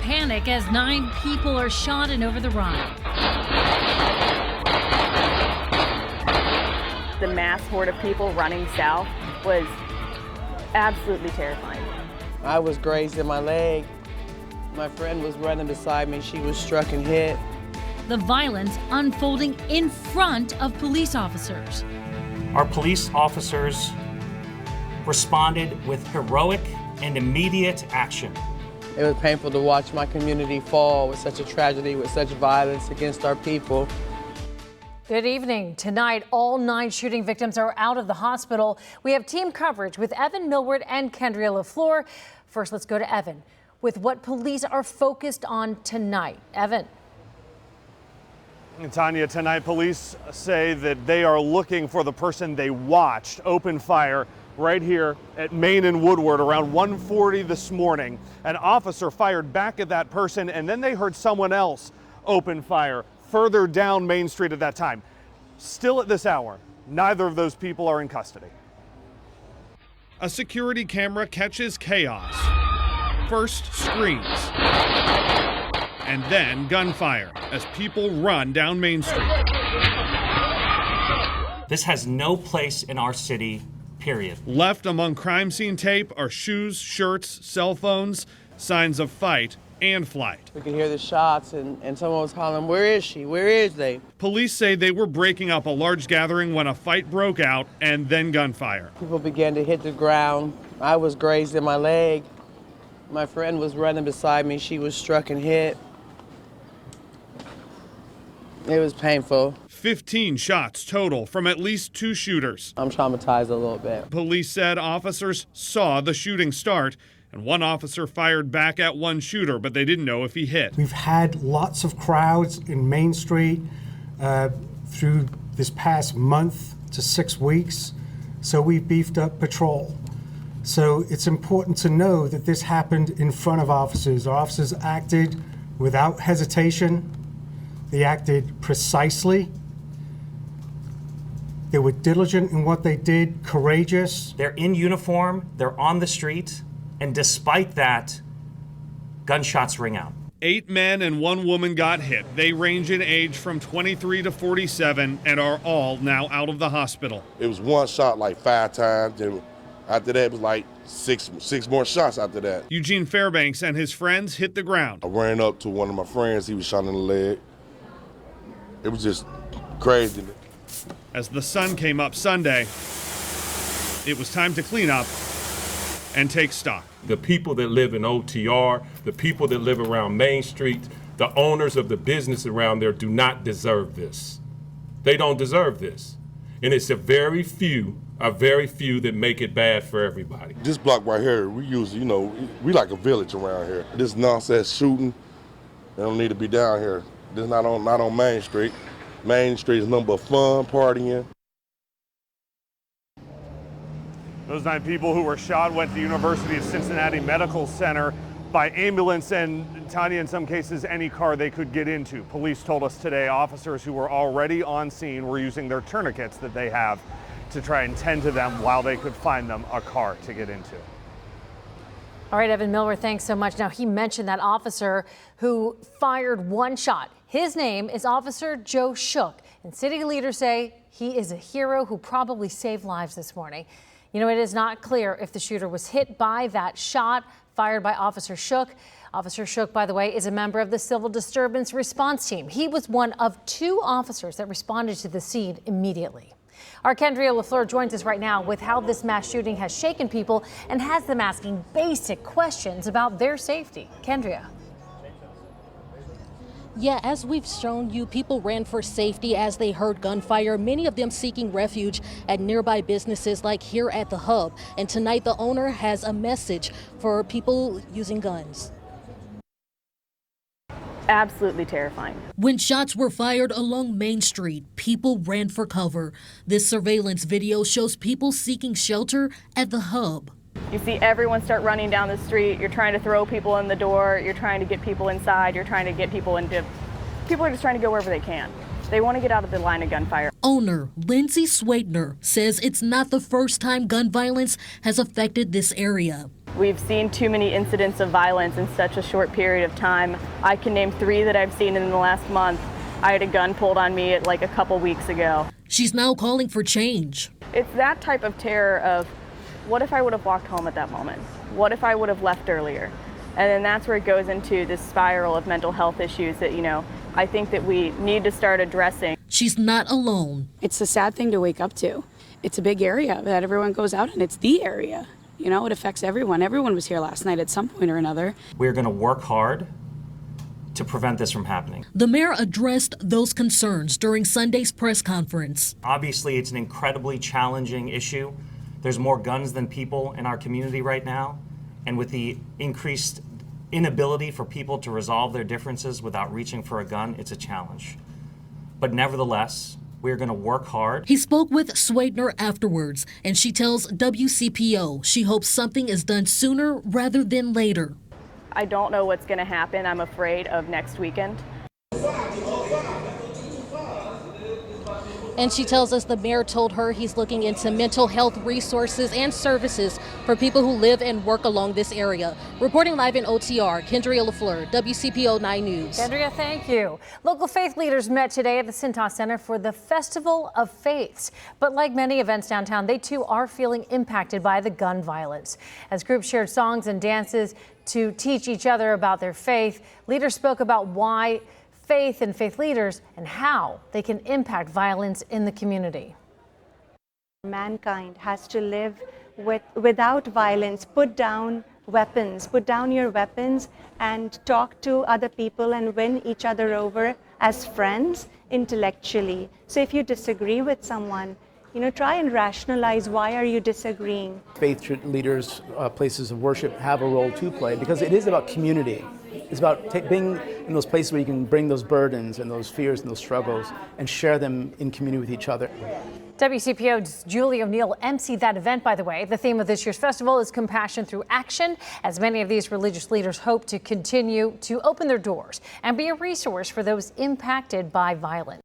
panic as 9 people are shot and over the run. The mass horde of people running south was absolutely terrifying. I was grazed in my leg. My friend was running beside me. She was struck and hit. The violence unfolding in front of police officers. Our police officers responded with heroic and immediate action. It was painful to watch my community fall with such a tragedy, with such violence against our people. Good evening. Tonight, all 9 shooting victims are out of the hospital. We have team coverage with Evan Millward and Kendria LaFleur. First, let's go to Evan with what police are focused on tonight. Evan. And Tanya, tonight police say that they are looking for the person they watched open fire right here at Main and Woodward around 1:40 this morning. An officer fired back at that person, and then they heard someone else open fire further down Main Street at that time. Still at this hour, neither of those people are in custody. A security camera catches chaos. First screams, and then gunfire as people run down Main Street. This has no place in our city, period. Left among crime scene tape are shoes, shirts, cell phones, signs of fight and flight. We could hear the shots and someone was calling, "Where is she? Where is they?" Police say they were breaking up a large gathering when a fight broke out and then gunfire. People began to hit the ground. I was grazed in my leg. My friend was running beside me. She was struck and hit. It was painful. 15 shots total from at least 2 shooters. I'm traumatized a little bit. Police said officers saw the shooting start, and one officer fired back at one shooter, but they didn't know if he hit. We've had lots of crowds in Main Street through this past month to 6 weeks, so we beefed up patrol. So it's important to know that this happened in front of officers. Our officers acted without hesitation. They acted precisely. They were diligent in what they did, courageous. They're in uniform, they're on the street, and despite that, gunshots ring out. 8 men and 1 woman got hit. They range in age from 23 to 47 and are all now out of the hospital. It was one shot like 5 times, and after that it was like six more shots after that. Eugene Fairbanks and his friends hit the ground. I ran up to one of my friends, he was shot in the leg. It was just crazy. As the sun came up Sunday, it was time to clean up and take stock. The people that live in OTR, the people that live around Main Street, the owners of the business around there do not deserve this. They don't deserve this. And it's a very few that make it bad for everybody. This block right here, we use, we like a village around here. This nonsense shooting, they don't need to be down here. This is not on Main Street. Main Street is nothing but fun, partying. Those 9 people who were shot went to the University of Cincinnati Medical Center by ambulance and, Tanya, in some cases, any car they could get into. Police told us today officers who were already on scene were using their tourniquets that they have to try and tend to them while they could find them a car to get into. All right, Evan Miller, thanks so much. Now, he mentioned that officer who fired 1 shot. His name is Officer Joe Shook, and city leaders say he is a hero who probably saved lives this morning. You know, it is not clear if the shooter was hit by that shot fired by Officer Shook. Officer Shook, by the way, is a member of the Civil Disturbance Response Team. He was one of 2 officers that responded to the scene immediately. Our Kendria LaFleur joins us right now with how this mass shooting has shaken people and has them asking basic questions about their safety. Kendria. Yeah, as we've shown you, people ran for safety as they heard gunfire, many of them seeking refuge at nearby businesses like here at the Hub. And tonight, the owner has a message for people using guns. Absolutely terrifying. When shots were fired along Main Street, people ran for cover. This surveillance video shows people seeking shelter at the Hub. You see everyone start running down the street. You're trying to throw people in the door. You're trying to get people inside. You're trying to get people into... People are just trying to go wherever they can. They want to get out of the line of gunfire. Owner Lindsay Swaitner says it's not the first time gun violence has affected this area. We've seen too many incidents of violence in such a short period of time. I can name 3 that I've seen in the last month. I had a gun pulled on me like a couple weeks ago. She's now calling for change. It's that type of terror of, what if I would have walked home at that moment? What if I would have left earlier? And then that's where it goes into this spiral of mental health issues that, I think that we need to start addressing. She's not alone. It's a sad thing to wake up to. It's a big area that everyone goes out in. It's the area. It affects everyone. Everyone was here last night at some point or another. We're going to work hard to prevent this from happening. The mayor addressed those concerns during Sunday's press conference. Obviously, it's an incredibly challenging issue. There's more guns than people in our community right now. And with the increased inability for people to resolve their differences without reaching for a gun, it's a challenge. But nevertheless, we're going to work hard. He spoke with Sweetner afterwards, and she tells WCPO she hopes something is done sooner rather than later. I don't know what's going to happen. I'm afraid of next weekend. And she tells us the mayor told her he's looking into mental health resources and services for people who live and work along this area. Reporting live in OTR, Kendria LaFleur, WCPO 9 News. Kendria, thank you. Local faith leaders met today at the Cintas Center for the Festival of Faiths. But like many events downtown, they too are feeling impacted by the gun violence. As groups shared songs and dances to teach each other about their faith, leaders spoke about why faith and faith leaders and how they can impact violence in the community. Mankind has to live without violence. Put down weapons, put down your weapons and talk to other people and win each other over as friends intellectually. So if you disagree with someone, try and rationalize why are you disagreeing. Faith leaders, places of worship have a role to play because it is about community. It's about being in those places where you can bring those burdens and those fears and those struggles and share them in community with each other. WCPO's Julie O'Neill emceed that event, by the way. The theme of this year's festival is compassion through action, as many of these religious leaders hope to continue to open their doors and be a resource for those impacted by violence.